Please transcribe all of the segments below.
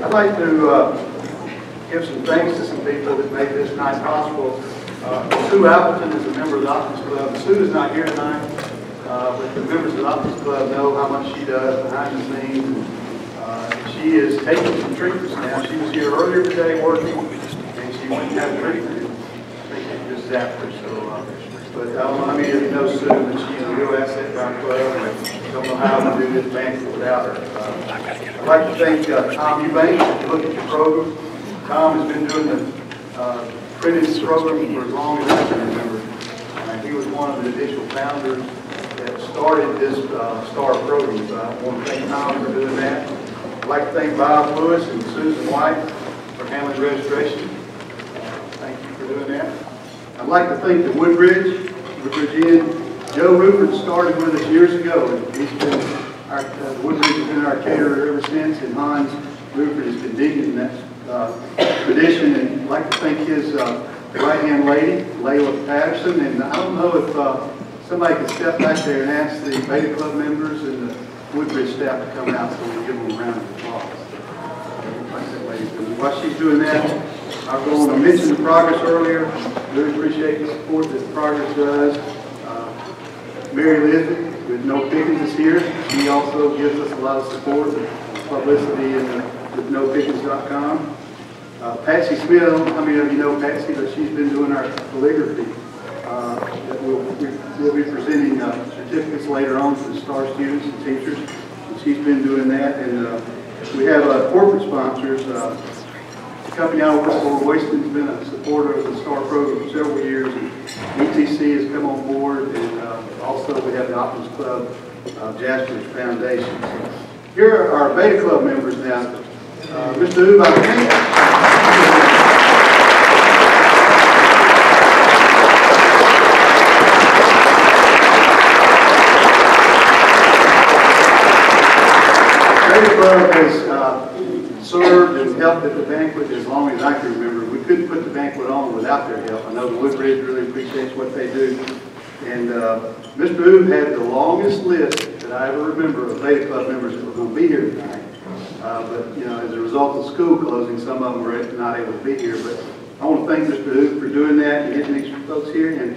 I'd like to give some thanks to some people that made this night possible. Sue Appleton is a member of the Optimist Club. Sue is not here tonight, but the members of the Optimist Club know how much she does behind the scenes. She is taking some treatments now. She was here earlier today working, and she went and had treatment. I think it was Jasper. So, but I don't know how many of you know Sue, but she's a real asset to our club, and I don't know how to do this banquet without her. I'd like to thank Tom Eubanks. If you look at your program, Tom has been doing the printed program for as long as I can remember. He was one of the initial founders that started this STAR program. So I want to thank Tom for doing that. I'd like to thank Bob Lewis and Susan White for handling registration. Thank you for doing that. I'd like to thank the Woodbridge Inn. Joe Rupert started with us years ago. He's been Woodbridge has been our caterer ever since, and Hans Rupert has continued in that tradition. And I'd like to thank his right-hand lady, Layla Patterson. And I don't know if somebody could step back there and ask the Beta Club members and the Woodbridge staff to come out so we give them a round of applause. While she's doing that, I'll go on. I mentioned the progress earlier. Really appreciate the support that the progress does. Mary Elizabeth with No Pickens is here. She also gives us a lot of support and publicity with NoPickens.com. Patsy Smith, how many of you know Patsy? But she's been doing our calligraphy. That we'll be presenting certificates later on to the STAR students and teachers. And she's been doing that. And we have corporate sponsors. The company I work for, Royston's been a supporter of the STAR program for several years. And ETC has come on board. And also we have the Optimist Club, Jasper's Foundation. So here are our Beta Club members now. Mr. Oubre, I think. Beta Club has served and helped at the banquet as long as I can remember. We couldn't put the banquet on without their help. I know the Woodbridge really appreciates what they do. And Mr. Oubre had the longest list that I ever remember of Beta Club members that were going to be here tonight. But, you know, as a result of school closing, some of them were not able to be here. But I want to thank Mr. Oubre for doing that and getting these folks here. And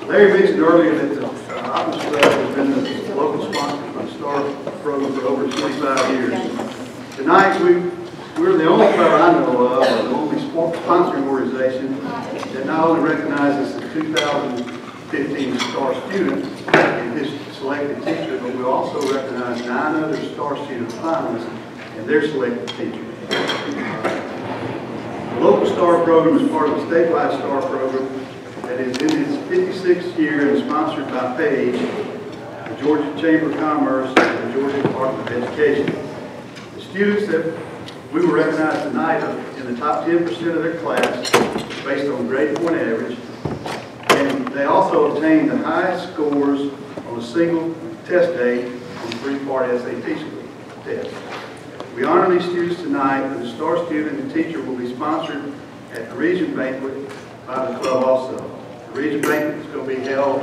Larry mentioned earlier that the Optimist Club has been the local sponsor for the STAR program for over 25 years. Tonight, we're the only club I know of, the only sponsoring organization that not only recognizes the 2015 STAR student and his selected teacher, but we also recognize 9 other STAR student finalists and their selected teacher. The local STAR program is part of a statewide STAR program that is in its 56th year and sponsored by Payne, the Georgia Chamber of Commerce, and the Georgia Department of Education. The students that we will recognize tonight are in the top 10% of their class based on grade point average, and they also obtained the highest scores on a single test day on 3-part SAT test. We honor these students tonight, and the STAR student and teacher will be sponsored at the Region Banquet by the club also. The Region Banquet is going to be held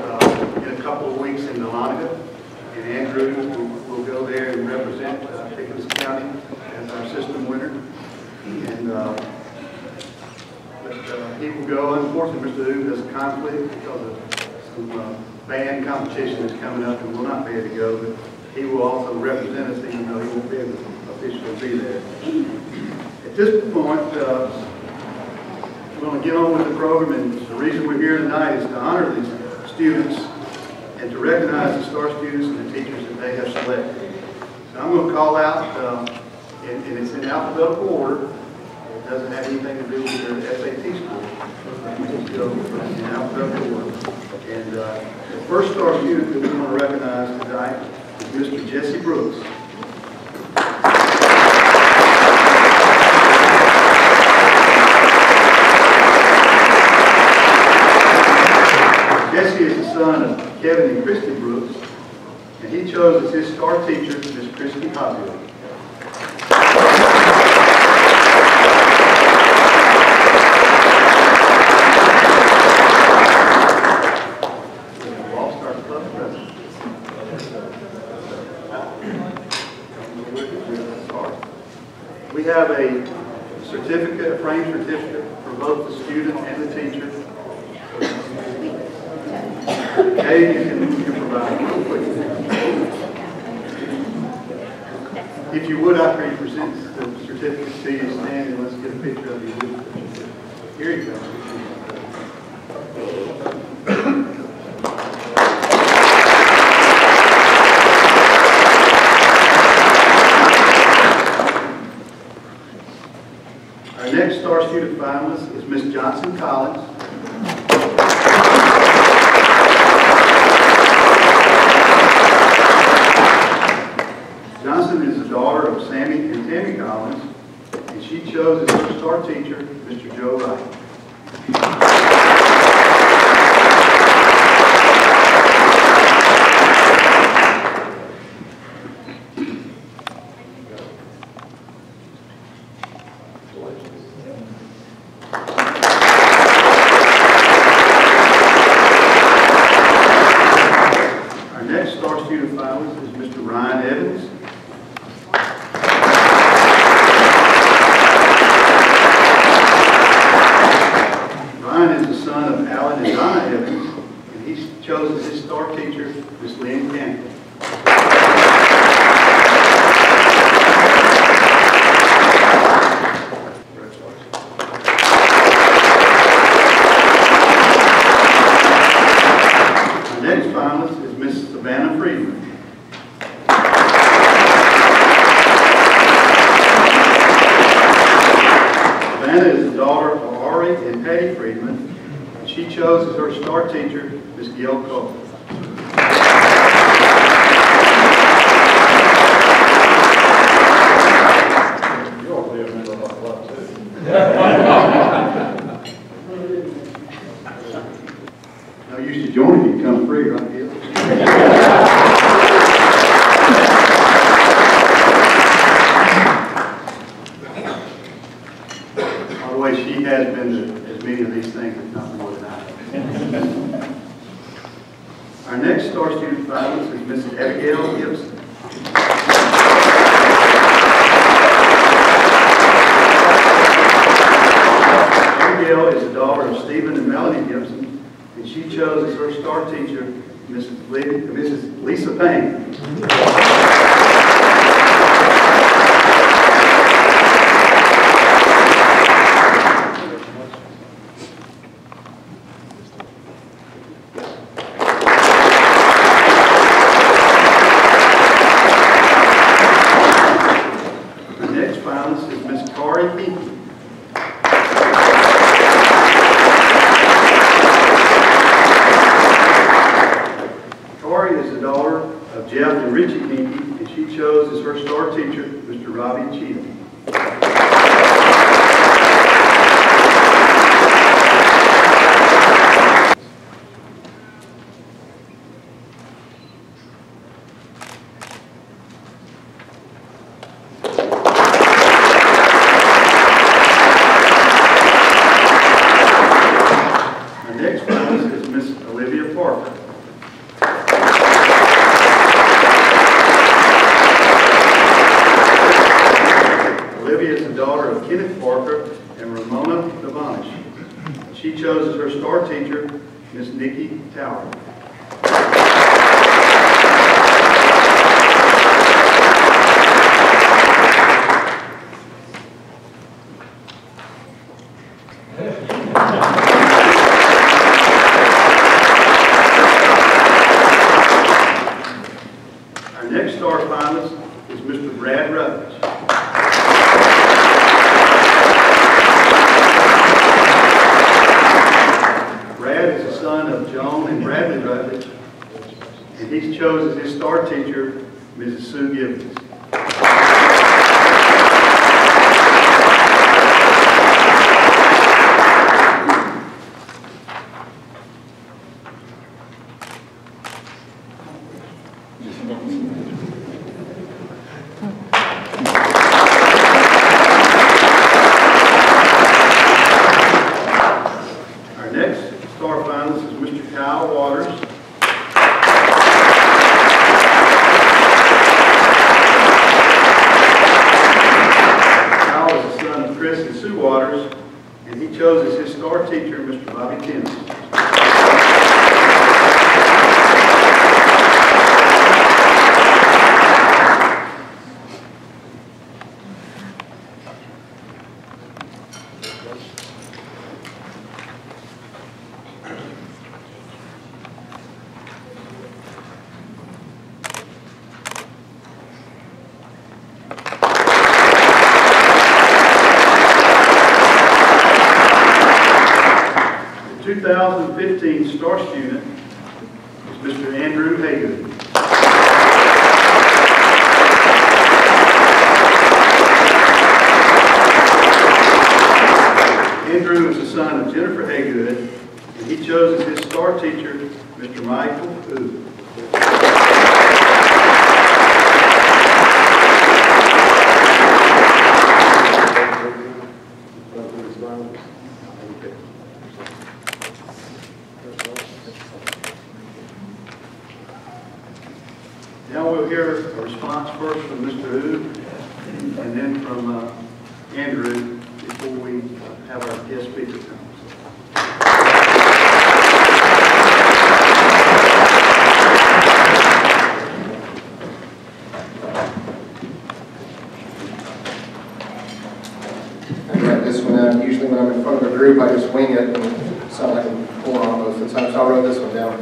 in a couple of weeks in Dahlonega, and Andrew will go there and represent Pickens County as our system winner. And he will go. Unfortunately, Mr. Oubre has a conflict because of some band competition that's coming up and will not be able to go, but he will also represent us even though he won't be able to officially be there. At this point, we're going to get on with the program, and the reason we're here tonight is to honor these students and to recognize the STAR students and the teachers that they have selected. So I'm going to call out, and it's in alphabetical order. It doesn't have anything to do with their SAT score. We just go in alphabetical order. And the first STAR student that we want to recognize tonight is Mr. Jesse Brooks. Jesse is the son of Kevin and Christi Brooks, and he chose as his STAR teacher Miss Christi Hobgood. We have have a certificate, a framed certificate for both the student and the teacher. Gail, you can provide it real quick. If you would, after he presents the certificate to you, stand and let's get a picture of you. Here you go. Our next Star Student finalist is Miss Johnson Collins. Johnson is the daughter of Sammy and Tammy Collins, and she chose as her star teacher, Mr. Joe Wright. Our next Star Student finalist is Mr. Ryan Evans. Ryan is the son of Alan and Donna Evans, and he chose as his star teacher, Miss Lynn Cantrell. Our next finalist is Miss Savannah Friedman. Savannah is the daughter of Oubre and Friedman, and she chose as her star teacher, Miss Gail. You ought to be a member of our club too. No use to join you, come free, right, Gail? By the way, she has been to as many of these things, if not more than I have. Our next Star Student finalist is Mrs. Abygayle Gibson. Abygayle is the daughter of Stephen and Melanie Gibson, and she chose as her star teacher, Mrs. Lisa Payne. Our next finalist is Miss Kari, Henke. Kari is the daughter of Jeff and Richie Henke, and she chose as her star teacher, Mr. Robbie Cheatham. Our next finalist is Miss Olivia Parker. Olivia is the daughter of Kenneth Parker and Ramona Devonish. She chose as her star teacher, Miss Nikki Towery. Our next star finalist is Mr. Brad Rutledge. Brad is the son of Joan and Bradley Rutledge, and he chose as his star teacher, Mrs. Sue Gibbons. Our next star finalist is Mr. Kyle Waters. Waters, and he chose as his star teacher Mr. Robbie Pickens. The 2015 star student is Mr. Andrew Haygood. Andrew is the son of Jennifer Haygood, and he chose as his star teacher Mr. Michael Oubre. Now we'll hear a response first from Mr. Oubre and then from Andrew before we have our guest speaker come. I write this one out. Usually when I'm in front of a group, I just wing it and sound like I'm pulling on most of the time, so I wrote this one down.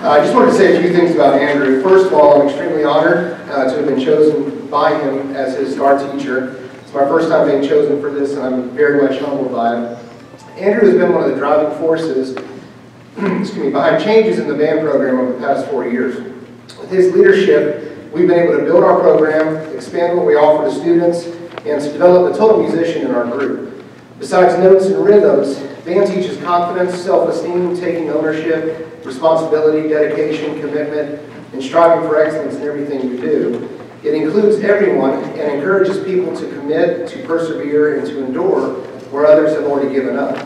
I just wanted to say a few things about Andrew. First of all, I'm extremely honored to have been chosen by him as his star teacher. It's my first time being chosen for this, and I'm very much humbled by it. Andrew has been one of the driving forces behind changes in the band program over the past 4 years. With his leadership, we've been able to build our program, expand what we offer to students, and to develop a total musician in our group. Besides notes and rhythms, band teaches confidence, self-esteem, taking ownership, responsibility, dedication, commitment, and striving for excellence in everything we do. It includes everyone and encourages people to commit, to persevere, and to endure where others have already given up.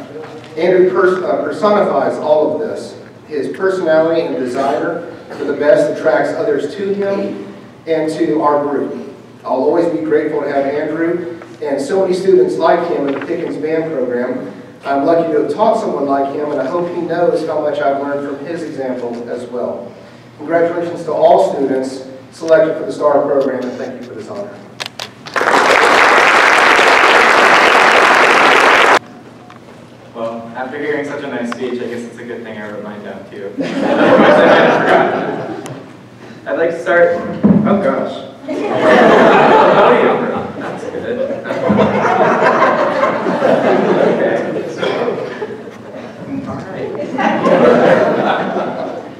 Andrew personifies all of this. His personality and desire for the best attracts others to him and to our group. I'll always be grateful to have Andrew and so many students like him in the Pickens band program. I'm lucky to have taught someone like him, and I hope he knows how much I've learned from his example as well. Congratulations to all students selected for the STAR program, and thank you for this honor. Well, after hearing such a nice speech, I guess it's a good thing I wrote mine down too. I'd like to start. Oh gosh. That's good.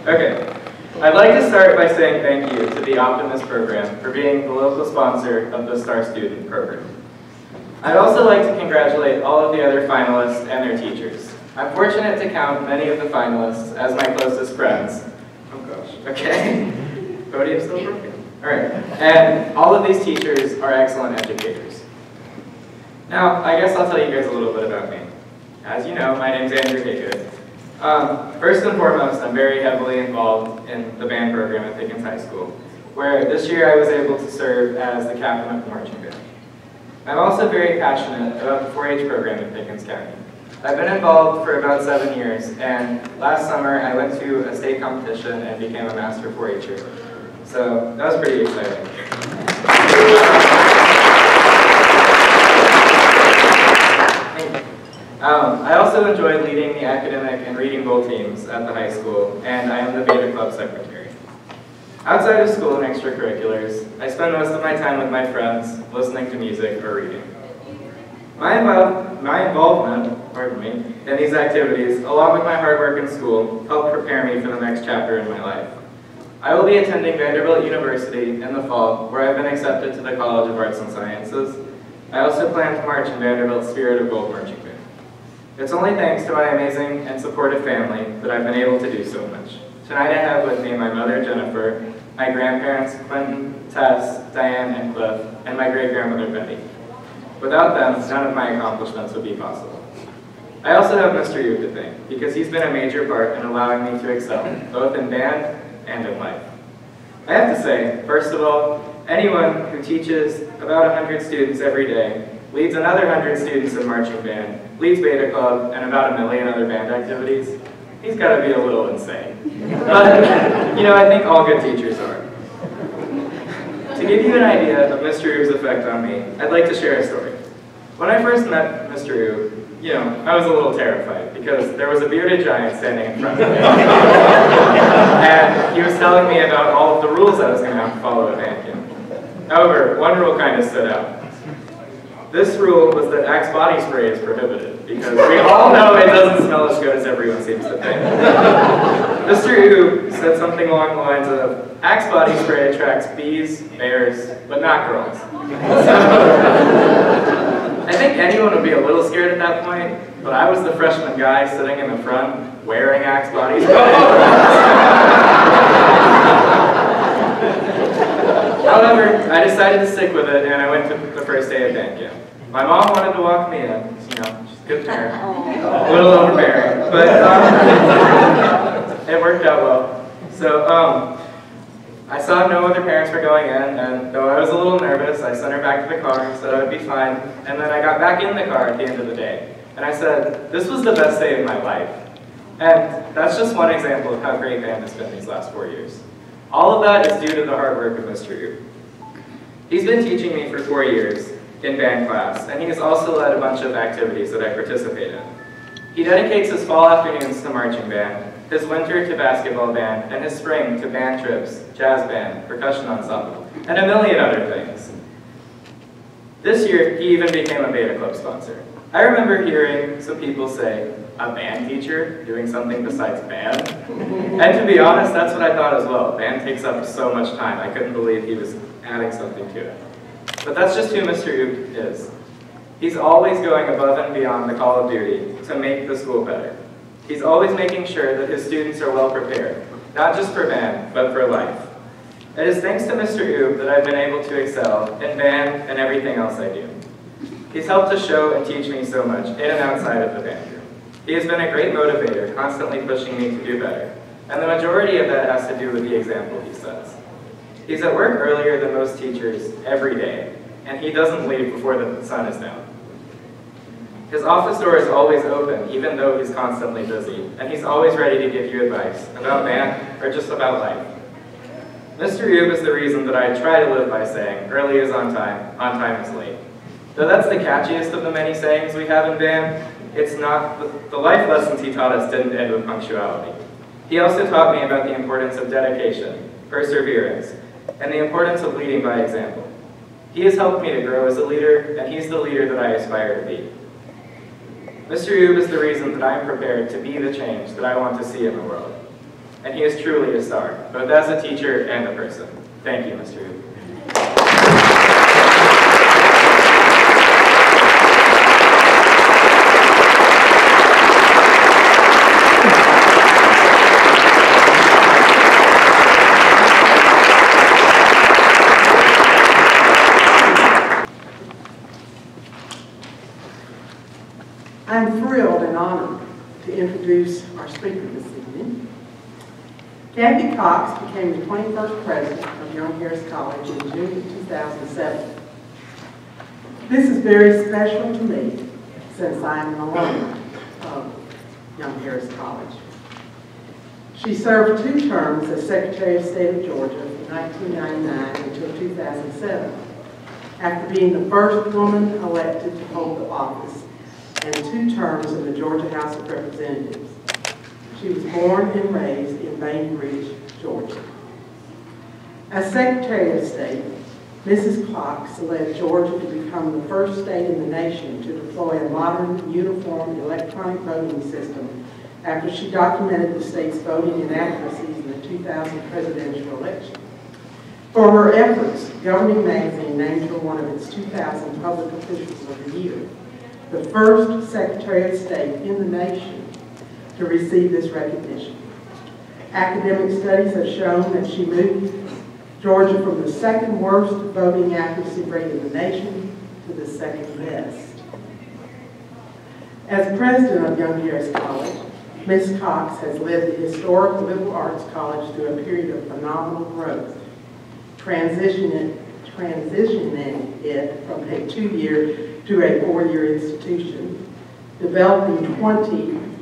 Okay. I'd like to start by saying thank you to the Optimist program for being the local sponsor of the Star Student program. I'd also like to congratulate all of the other finalists and their teachers. I'm fortunate to count many of the finalists as my closest friends. Oh gosh. Okay. Podium's still broken. All right. And all of these teachers are excellent educators. Now, I guess I'll tell you guys a little bit about me. As you know, my name's Andrew Haygood. First and foremost, I'm very heavily involved in the band program at Pickens High School, where this year I was able to serve as the captain of the marching band. I'm also very passionate about the 4-H program at Pickens County. I've been involved for about 7 years, and last summer I went to a state competition and became a master 4-H'er. So that was pretty exciting. I also enjoyed leading the academic and reading bowl teams at the high school, and I am the Beta Club secretary. Outside of school and extracurriculars, I spend most of my time with my friends, listening to music or reading. My involvement in these activities, along with my hard work in school, help prepare me for the next chapter in my life. I will be attending Vanderbilt University in the fall, where I've been accepted to the College of Arts and Sciences. I also plan to march in Vanderbilt's Spirit of Gold marching band. It's only thanks to my amazing and supportive family that I've been able to do so much. Tonight I have with me my mother, Jennifer, my grandparents, Quentin, Tess, Diane, and Cliff, and my great-grandmother, Betty. Without them, none of my accomplishments would be possible. I also have Mr. Oubre to thank, because he's been a major part in allowing me to excel, both in band and in life. I have to say, first of all, anyone who teaches about 100 students every day leads another 100 students in marching band, leads Beta Club, and about 1 million other band activities. He's got to be a little insane. But, you know, I think all good teachers are. To give you an idea of Mr. Oube's effect on me, I'd like to share a story. When I first met Mr. Oubre, you know, I was a little terrified because there was a bearded giant standing in front of me. And he was telling me about all of the rules I was going to have to follow at Banquet. However, one rule kind of stood out. This rule was that Axe body spray is prohibited, because we all know it doesn't smell as good as everyone seems to think. Mr. Oubre said something along the lines of, Axe body spray attracts bees, bears, but not girls. I think anyone would be a little scared at that point, but I was the freshman guy sitting in the front, wearing Axe body spray. However, I decided to stick with it, and I went to the first day of Banquet. My mom wanted to walk me in, you know, she's a good parent, a little overbearing, but it worked out well. So I saw no other parents were going in, and though I was a little nervous, I sent her back to the car, said I would be fine, and then I got back in the car at the end of the day, and I said, this was the best day of my life. And that's just one example of how great band has been these last 4 years. All of that is due to the hard work of Mr. Oubre. He's been teaching me for 4 years in band class, and he has also led a bunch of activities that I participate in. He dedicates his fall afternoons to marching band, his winter to basketball band, and his spring to band trips, jazz band, percussion ensemble, and a million other things. This year, he even became a Beta Club sponsor. I remember hearing some people say, a band teacher doing something besides band? And to be honest, that's what I thought as well. Band takes up so much time. I couldn't believe he was adding something to it. But that's just who Mr. Oubre is. He's always going above and beyond the call of duty to make the school better. He's always making sure that his students are well prepared, not just for band, but for life. It is thanks to Mr. Oubre that I've been able to excel in band and everything else I do. He's helped to show and teach me so much in and outside of the band room. He has been a great motivator, constantly pushing me to do better, and the majority of that has to do with the example he sets. He's at work earlier than most teachers every day, and he doesn't leave before the sun is down. His office door is always open, even though he's constantly busy, and he's always ready to give you advice about band or just about life. Mr. Oubre is the reason that I try to live by saying, early is on time is late. Though that's the catchiest of the many sayings we have in band, it's not. The life lessons he taught us didn't end with punctuality. He also taught me about the importance of dedication, perseverance, and the importance of leading by example. He has helped me to grow as a leader, and he's the leader that I aspire to be. Mr. Oubre is the reason that I'm prepared to be the change that I want to see in the world. And he is truly a star, both as a teacher and a person. Thank you, Mr. Oubre. I'm thrilled and honored to introduce our speaker this evening. Cathy Cox became the 21st president of Young Harris College in June of 2007. This is very special to me since I am an alumna of Young Harris College. She served 2 terms as Secretary of State of Georgia from 1999 until 2007, after being the first woman elected to hold the office and 2 terms in the Georgia House of Representatives. She was born and raised in Bainbridge, Georgia. As Secretary of State, Mrs. Cox led Georgia to become the first state in the nation to deploy a modern, uniform electronic voting system after she documented the state's voting inaccuracies in the 2000 presidential election. For her efforts, Governing Magazine named her one of its 2000 Public Officials of the Year, the first Secretary of State in the nation to receive this recognition. Academic studies have shown that she moved Georgia from the 2nd worst voting accuracy rate in the nation to the 2nd best. As president of Young Harris College, Ms. Cox has led the historic liberal arts college through a period of phenomenal growth, transitioning it from a 2-year to a four-year institution, developing 20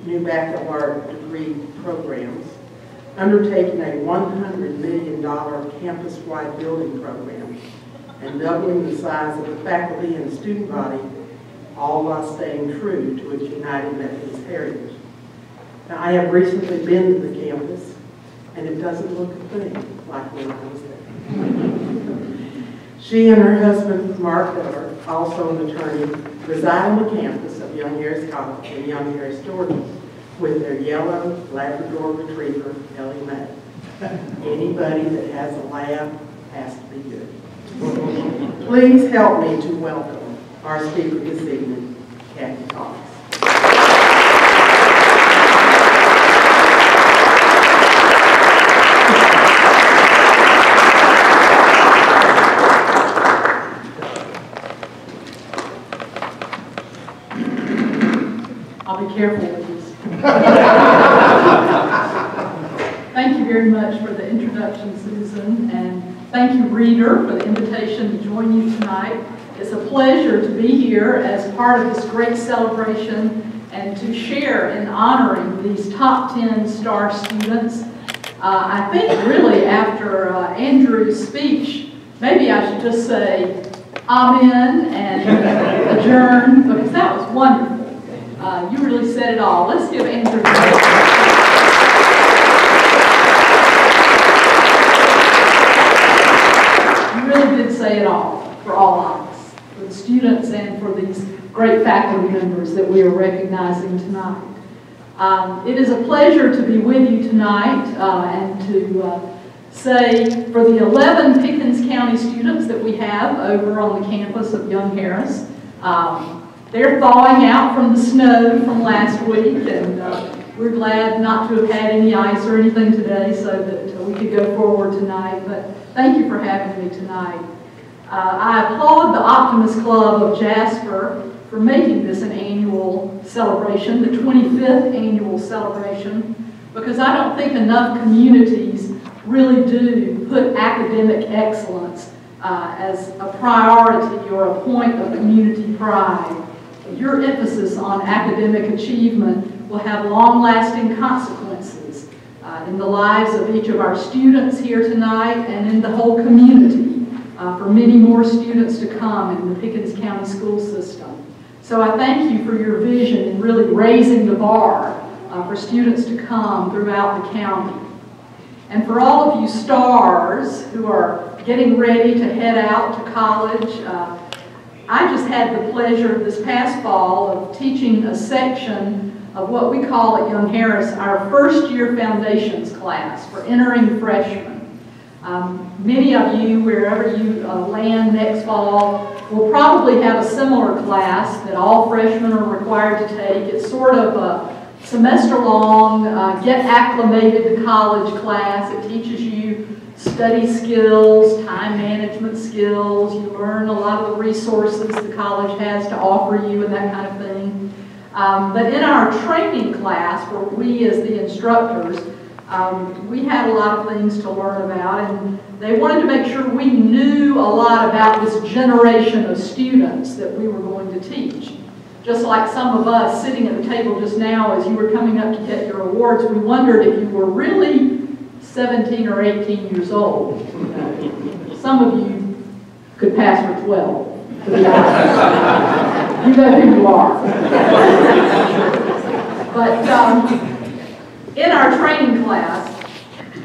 new bachelor degree programs, undertaking a $100 million campus-wide building program, and doubling the size of the faculty and student body, all while staying true to its United Methodist heritage. Now, I have recently been to the campus, and it doesn't look a thing like when I was there. She and her husband, Mark Miller, also an attorney, reside on the campus of Young Harris College in Young Harris, Georgia, with their yellow Labrador Retriever, Ellie Mae. Anybody that has a lab has to be good. Please help me to welcome our speaker this evening, Cathy Cox. I'll be careful with this. Thank you very much for the introduction, Susan, and thank you, Reader, for the invitation to join you tonight. It's a pleasure to be here as part of this great celebration and to share in honoring these top 10 STAR students. I think really after Andrew's speech, maybe I should just say amen and adjourn, because that was wonderful. You really said it all. Let's give Andrew a You really did say it all for all of us, for the students and for these great faculty members that we are recognizing tonight. It is a pleasure to be with you tonight and to say for the 11 Pickens County students that we have over on the campus of Young Harris, they're thawing out from the snow from last week, and we're glad not to have had any ice or anything today so that we could go forward tonight. But thank you for having me tonight. I applaud the Optimist Club of Jasper for making this an annual celebration, the 25th annual celebration, because I don't think enough communities really do put academic excellence as a priority or a point of community pride. Your emphasis on academic achievement will have long-lasting consequences in the lives of each of our students here tonight and in the whole community for many more students to come in the Pickens County school system. So I thank you for your vision in really raising the bar for students to come throughout the county. And for all of you stars who are getting ready to head out to college, I just had the pleasure this past fall of teaching a section of what we call at Young Harris our first year foundations class for entering freshmen. Many of you, wherever you land next fall, will probably have a similar class that all freshmen are required to take. It's sort of a semester-long, get acclimated to college class. It teaches you study skills, time management skills. You learn a lot of the resources the college has to offer you and that kind of thing. But in our training class, where we as the instructors, we had a lot of things to learn about, and they wanted to make sure we knew a lot about this generation of students that we were going to teach. Just like some of us sitting at the table just now as you were coming up to get your awards, we wondered if you were really 17 or 18 years old. Some of you could pass for 12, to be honest. You know who you are. But in our training class,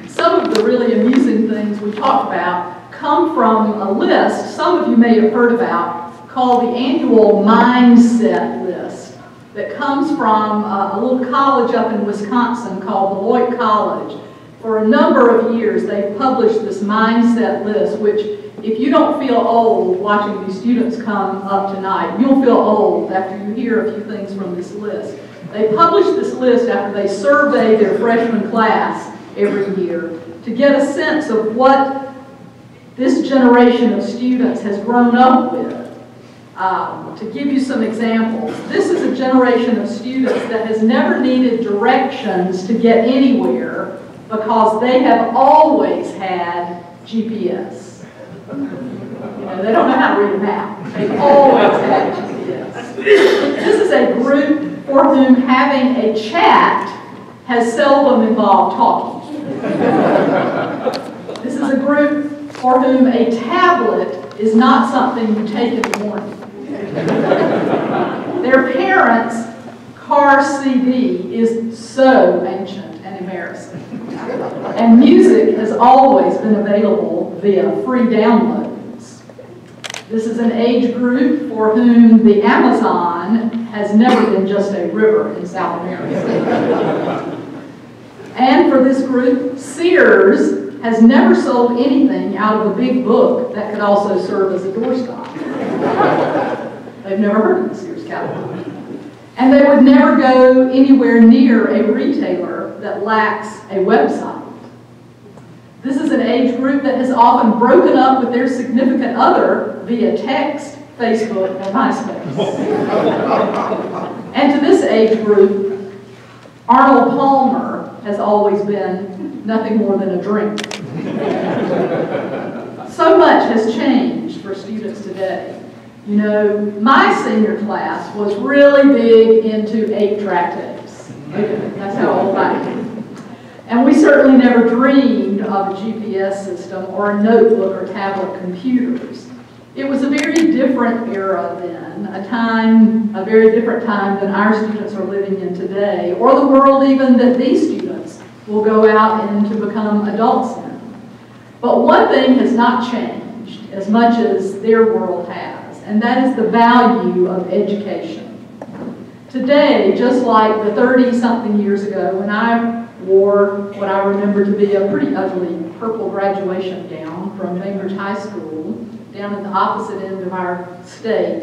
some of the really amusing things we talked about come from a list some of you may have heard about called the annual mindset list that comes from a little college up in Wisconsin called Beloit College. For a number of years, they've published this mindset list, which if you don't feel old watching these students come up tonight, you'll feel old after you hear a few things from this list. They publish this list after they survey their freshman class every year to get a sense of what this generation of students has grown up with. To give you some examples, this is a generation of students that has never needed directions to get anywhere because they have always had GPS. You know, they don't know how to read a map. They've always had GPS. This is a group for whom having a chat has seldom involved talking. This is a group for whom a tablet is not something you take in the morning. Their parents' car CD is so ancient and embarrassing. And music has always been available via free downloads. This is an age group for whom the Amazon has never been just a river in South America. And for this group, Sears has never sold anything out of a big book that could also serve as a doorstop. They've never heard of the Sears catalog. And they would never go anywhere near a retailer that lacks a website. This is an age group that has often broken up with their significant other via text, Facebook, and MySpace. And to this age group, Arnold Palmer has always been nothing more than a drink. So much has changed for students today. You know, my senior class was really big into 8-track tapes. Okay, that's how old I am. And we certainly never dreamed of a GPS system or a notebook or tablet computers. It was a very different era then, a very different time than our students are living in today, or the world even that these students will go out and to become adults in. But one thing has not changed as much as their world has, and that is the value of education. Today, just like the 30-something years ago when I wore what I remember to be a pretty ugly purple graduation gown from Bainbridge High School down at the opposite end of our state,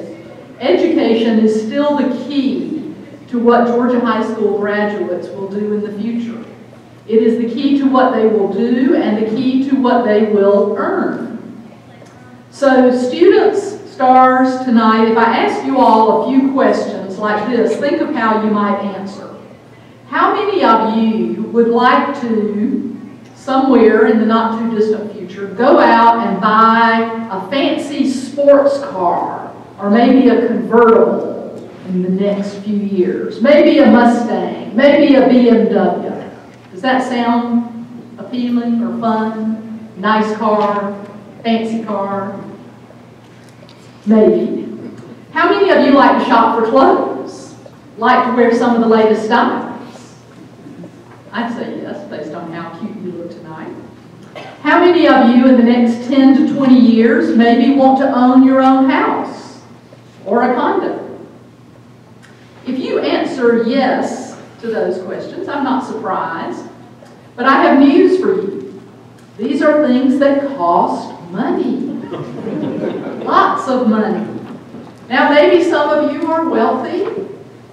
education is still the key to what Georgia high school graduates will do in the future. It is the key to what they will do and the key to what they will earn. So students, stars, tonight, if I ask you all a few questions like this, think of how you might answer. How many of you would like to, somewhere in the not too distant future, go out and buy a fancy sports car, or maybe a convertible in the next few years, maybe a Mustang, maybe a BMW? Does that sound appealing or fun? Nice car, fancy car? Maybe. How many of you like to shop for clothes? Like to wear some of the latest styles? I'd say yes, based on how cute you look tonight. How many of you in the next 10 to 20 years maybe want to own your own house or a condo? If you answer yes to those questions, I'm not surprised, but I have news for you. These are things that cost money. Lots of money. Now maybe some of you are wealthy.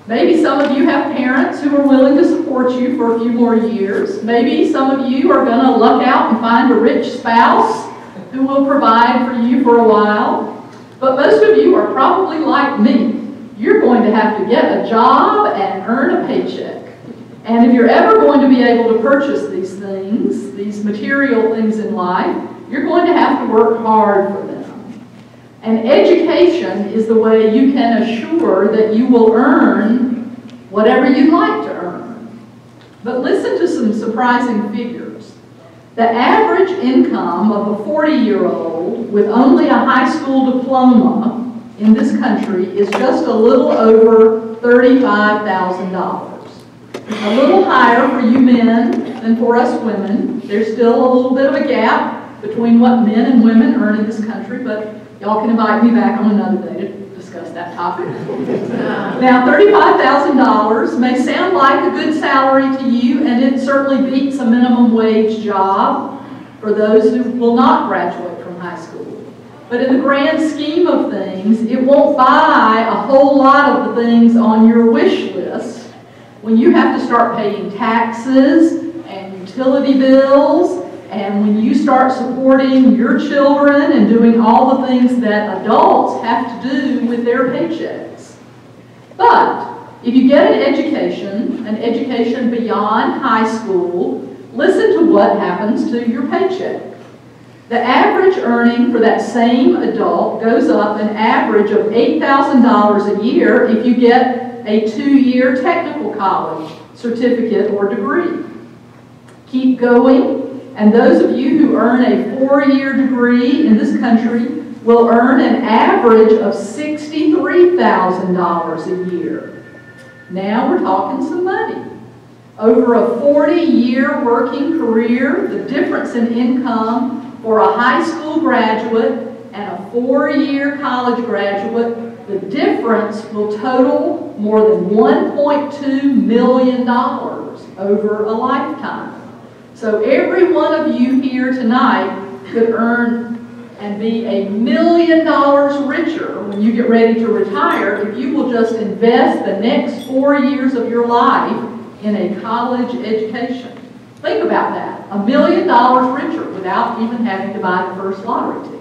Maybe some of you have parents who are willing to support you for a few more years. Maybe some of you are going to luck out and find a rich spouse who will provide for you for a while. But most of you are probably like me. You're going to have to get a job and earn a paycheck. And if you're ever going to be able to purchase these things, these material things in life, you're going to have to work hard for them. And education is the way you can assure that you will earn whatever you'd like to earn. But listen to some surprising figures. The average income of a 40-year-old with only a high school diploma in this country is just a little over $35,000. A little higher for you men than for us women. There's still a little bit of a gap between what men and women earn in this country, but y'all can invite me back on another day to discuss that topic. Now, $35,000 may sound like a good salary to you, and it certainly beats a minimum wage job for those who will not graduate from high school. But in the grand scheme of things, it won't buy a whole lot of the things on your wish list when you have to start paying taxes and utility bills, and when you start supporting your children and doing all the things that adults have to do with their paychecks. But if you get an education beyond high school, listen to what happens to your paycheck. The average earning for that same adult goes up an average of $8,000 a year if you get a 2-year technical college certificate or degree. Keep going, and those of you who earn a 4-year degree in this country will earn an average of $63,000 a year. Now we're talking some money. Over a 40-year working career, the difference in income for a high school graduate and a 4-year college graduate, the difference will total more than $1.2 million over a lifetime. So every one of you here tonight could earn and be $1 million richer when you get ready to retire if you will just invest the next 4 years of your life in a college education. Think about that, $1 million richer without even having to buy the first lottery ticket.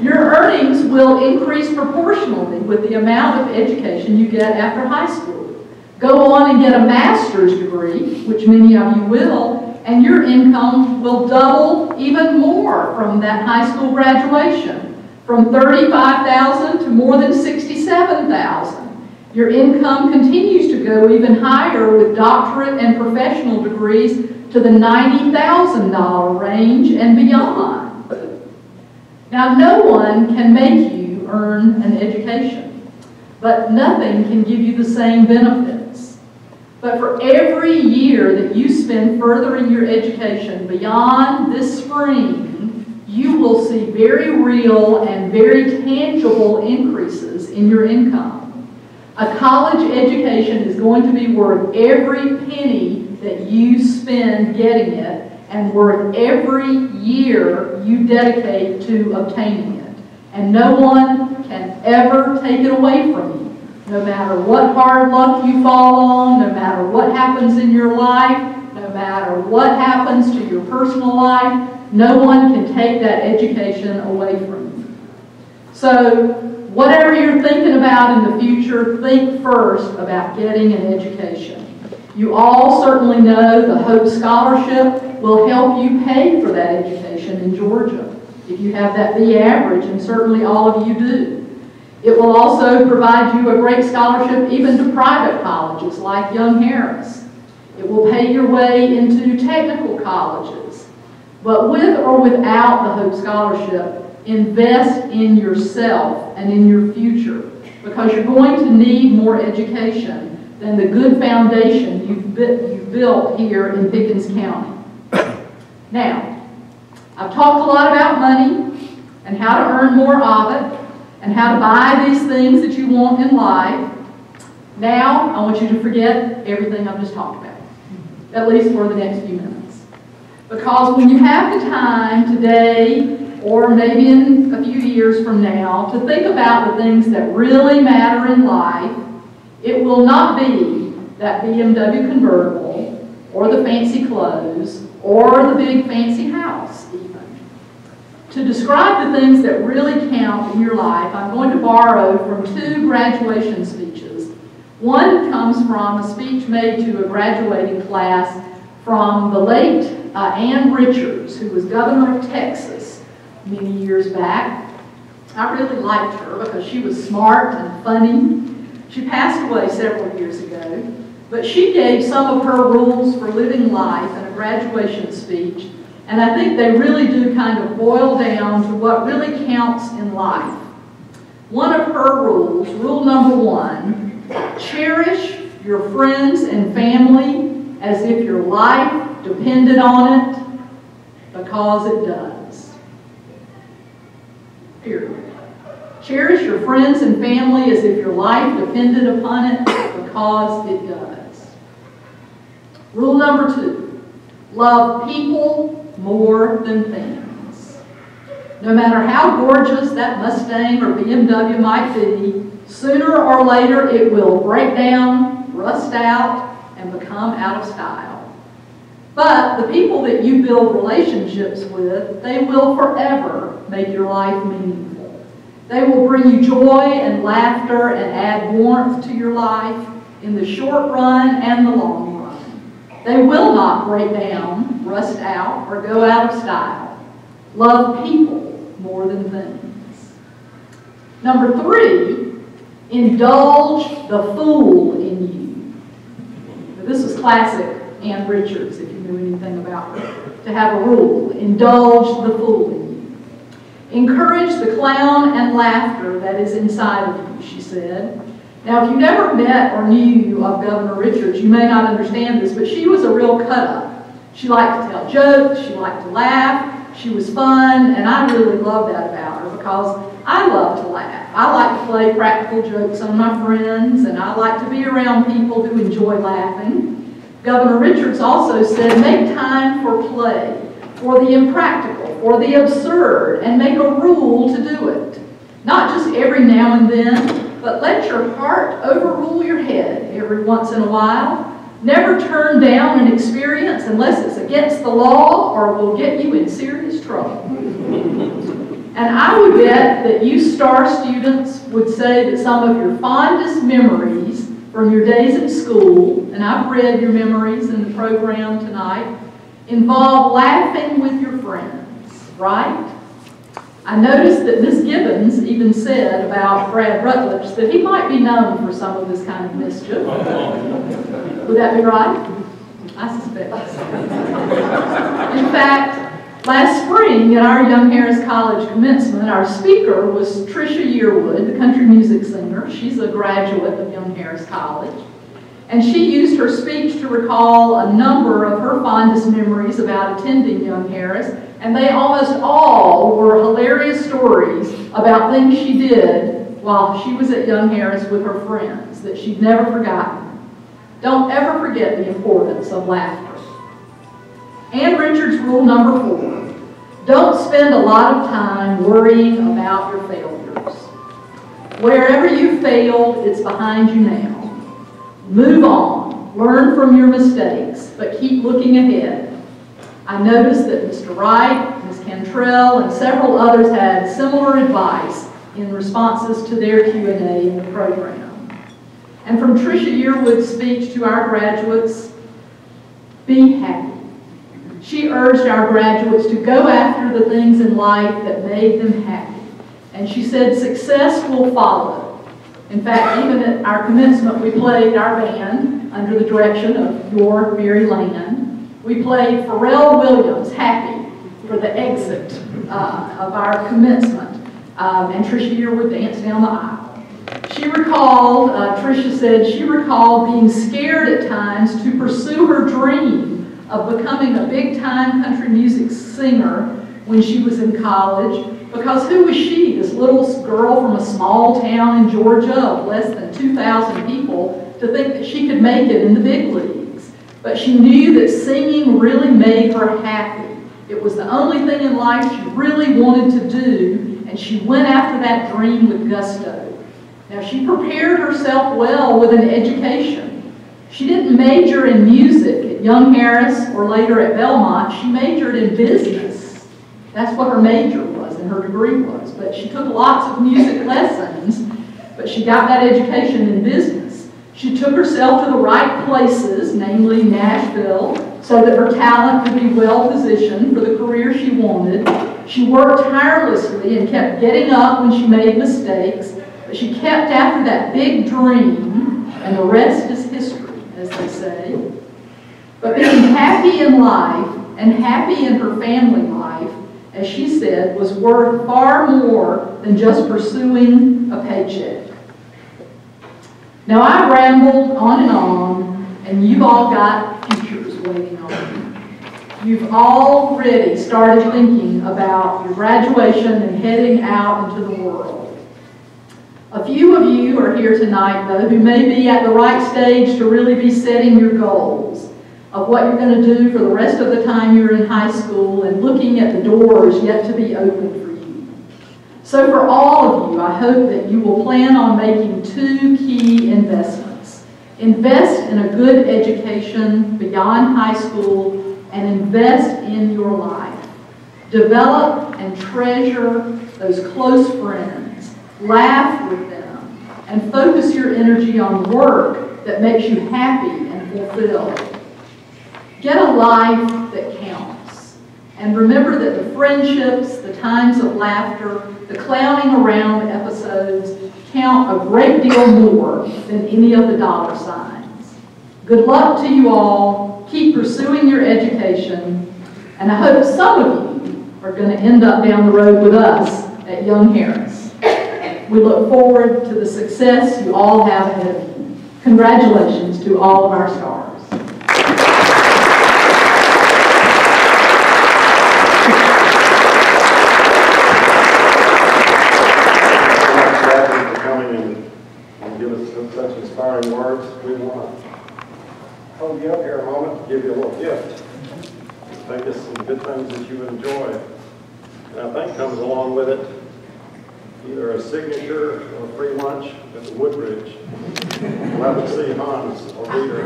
Your earnings will increase proportionally with the amount of education you get after high school. Go on and get a master's degree, which many of you will, and your income will double even more from that high school graduation, from $35,000 to more than $67,000. Your income continues to go even higher with doctorate and professional degrees to the $90,000 range and beyond. Now, no one can make you earn an education, but nothing can give you the same benefits. But for every year that you spend furthering your education beyond this spring, you will see very real and very tangible increases in your income. A college education is going to be worth every penny that you spend getting it and worth every year you dedicate to obtaining it. And no one can ever take it away from you. No matter what hard luck you fall on, no matter what happens in your life, no matter what happens to your personal life, no one can take that education away from you. So, whatever you're thinking about in the future, think first about getting an education. You all certainly know the Hope Scholarship will help you pay for that education in Georgia, if you have that B average, and certainly all of you do. It will also provide you a great scholarship even to private colleges like Young Harris. It will pay your way into technical colleges. But with or without the Hope Scholarship, invest in yourself and in your future, because you're going to need more education than the good foundation you've built here in Pickens County. Now, I've talked a lot about money and how to earn more of it and how to buy these things that you want in life. Now, I want you to forget everything I've just talked about, at least for the next few minutes. Because when you have the time today, or maybe in a few years from now, to think about the things that really matter in life, it will not be that BMW convertible, or the fancy clothes, or the big fancy house, even. To describe the things that really count in your life, I'm going to borrow from 2 graduation speeches. One comes from a speech made to a graduating class from the late Ann Richards, who was governor of Texas many years back. I really liked her because she was smart and funny. She passed away several years ago, but she gave some of her rules for living life in a graduation speech, and I think they really do kind of boil down to what really counts in life. One of her rules, rule number 1, cherish your friends and family as if your life depended on it, because it does. Period. Cherish your friends and family as if your life depended upon it, because it does. Rule number 2, love people more than things. No matter how gorgeous that Mustang or BMW might be, sooner or later it will break down, rust out, and become out of style. But the people that you build relationships with, they will forever make your life meaningful. They will bring you joy and laughter and add warmth to your life in the short run and the long run. They will not break down, rust out, or go out of style. Love people more than things. Number 3, indulge the fool in you. Now, this was classic Ann Richards, if you knew anything about her, to have a rule. Indulge the fool in you. Encourage the clown and laughter that is inside of you, she said. Now, if you never met or knew of Governor Richards, you may not understand this, but she was a real cut-up. She liked to tell jokes, she liked to laugh, she was fun, and I really love that about her because I love to laugh. I like to play practical jokes on my friends, and I like to be around people who enjoy laughing. Governor Richards also said, make time for play, for the impractical, for the absurd, and make a rule to do it. Not just every now and then, but let your heart overrule your head every once in a while. Never turn down an experience unless it's against the law or will get you in serious trouble. And I would bet that you STAR students would say that some of your fondest memories from your days at school, and I've read your memories in the program tonight, involve laughing with your friends, right? I noticed that Miss Gibbons even said about Brad Rutledge that he might be known for some of this kind of mischief. Would that be right? I suspect. In fact, last spring at our Young Harris College commencement, our speaker was Trisha Yearwood, the country music singer. She's a graduate of Young Harris College. And she used her speech to recall a number of her fondest memories about attending Young Harris, and they almost all were hilarious stories about things she did while she was at Young Harris with her friends that she'd never forgotten. Don't ever forget the importance of laughter. Ann Richards rule number 4, don't spend a lot of time worrying about your failures. Wherever you failed, it's behind you now. Move on, learn from your mistakes, but keep looking ahead. I noticed that Mr. Wright, Ms. Cantrell, and several others had similar advice in responses to their Q&A in the program. And from Trisha Yearwood's speech to our graduates, be happy. She urged our graduates to go after the things in life that made them happy. And she said success will follow. In fact, even at our commencement, we played our band under the direction of your Mary Lynn. We played Pharrell Williams' Happy for the exit of our commencement. And Trisha Yearwood danced down the aisle. She recalled, Trisha said, she recalled being scared at times to pursue her dream of becoming a big-time country music singer when she was in college. Because who was she, this little girl from a small town in Georgia of less than 2,000 people, to think that she could make it in the big leagues? But she knew that singing really made her happy. It was the only thing in life she really wanted to do, and she went after that dream with gusto. Now, she prepared herself well with an education. She didn't major in music at Young Harris or later at Belmont. She majored in business. That's what her major was and her degree was. But she took lots of music lessons, but she got that education in business. She took herself to the right places, namely Nashville, so that her talent could be well positioned for the career she wanted. She worked tirelessly and kept getting up when she made mistakes, but she kept after that big dream, and the rest is history, as they say. But being happy in life and happy in her family life, as she said, was worth far more than just pursuing a paycheck. Now, I've rambled on, and you've all got futures waiting on you. You've already started thinking about your graduation and heading out into the world. A few of you are here tonight, though, who may be at the right stage to really be setting your goals of what you're going to do for the rest of the time you're in high school and looking at the doors yet to be opened for you. So for all of you, I hope that you will plan on making 2 key investments. Invest in a good education beyond high school and invest in your life. Develop and treasure those close friends. Laugh with them and focus your energy on work that makes you happy and fulfilled. Get a life that counts And remember that the friendships, the times of laughter, the clowning around episodes count a great deal more than any of the dollar signs. Good luck to you all. Keep pursuing your education. And I hope some of you are going to end up down the road with us at Young Harris. We look forward to the success you all have ahead of you. Congratulations to all of our stars. Give us such inspiring words. We want to hold you up here a moment to give you a little gift. Think of some good things that you enjoy. And I think comes along with it either a signature or a free lunch at the Woodbridge. We'll have to see Hans or Peter.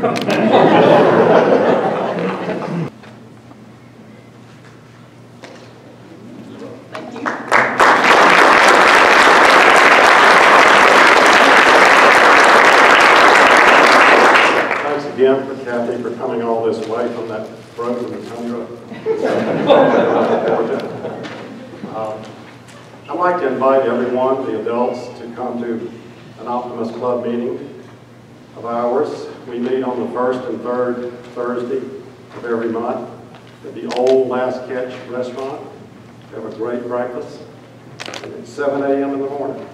Again for Cathy for coming all this way from that frozen tundra. I'd like to invite everyone, the adults, to come to an Optimist Club meeting of ours. We meet on the first and third Thursday of every month at the old Last Catch restaurant. We have a great breakfast. And it's 7 a.m. in the morning.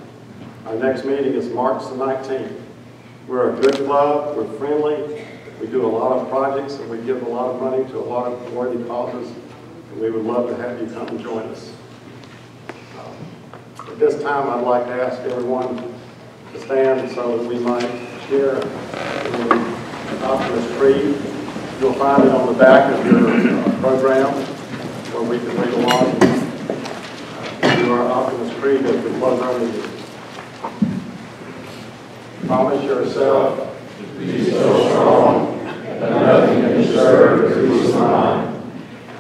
Our next meeting is March the 19th. We're a good club, we're friendly, we do a lot of projects, and we give a lot of money to a lot of worthy causes, and we would love to have you come and join us. At this time, I'd like to ask everyone to stand so that we might share in the Optimist Creed. You'll find it on the back of your program, where we can read along to our Optimist Creed as we close our meeting. Promise yourself to be so strong that nothing can disturb your peace of mind.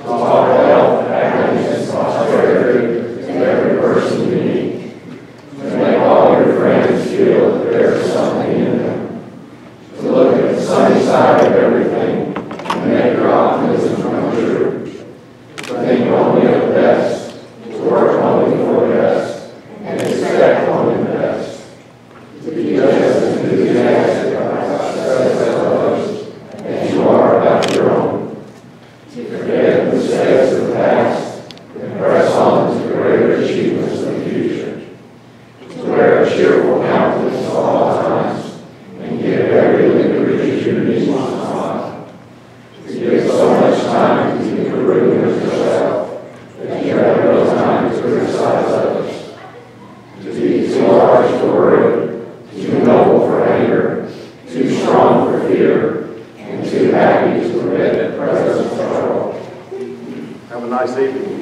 To offer health, happiness, and prosperity to every person you meet. To make all your friends feel that there is something in them. To look at the sunny side of everything and make your optimism come true. To think only of the best, to work only for the best, and expect only the best. To be just as enthusiastic about success as others as you are about your own. To forget the mistakes of the past and press on to greater achievements of the future. To wear a cheerful countenance at all times and give every opportunity to smile. To give so much time to keep improving yourself that you have no time to criticize others. To be too large for worry, too noble for anger, too strong for fear, and too happy to prevent the presence of trouble. have a nice evening.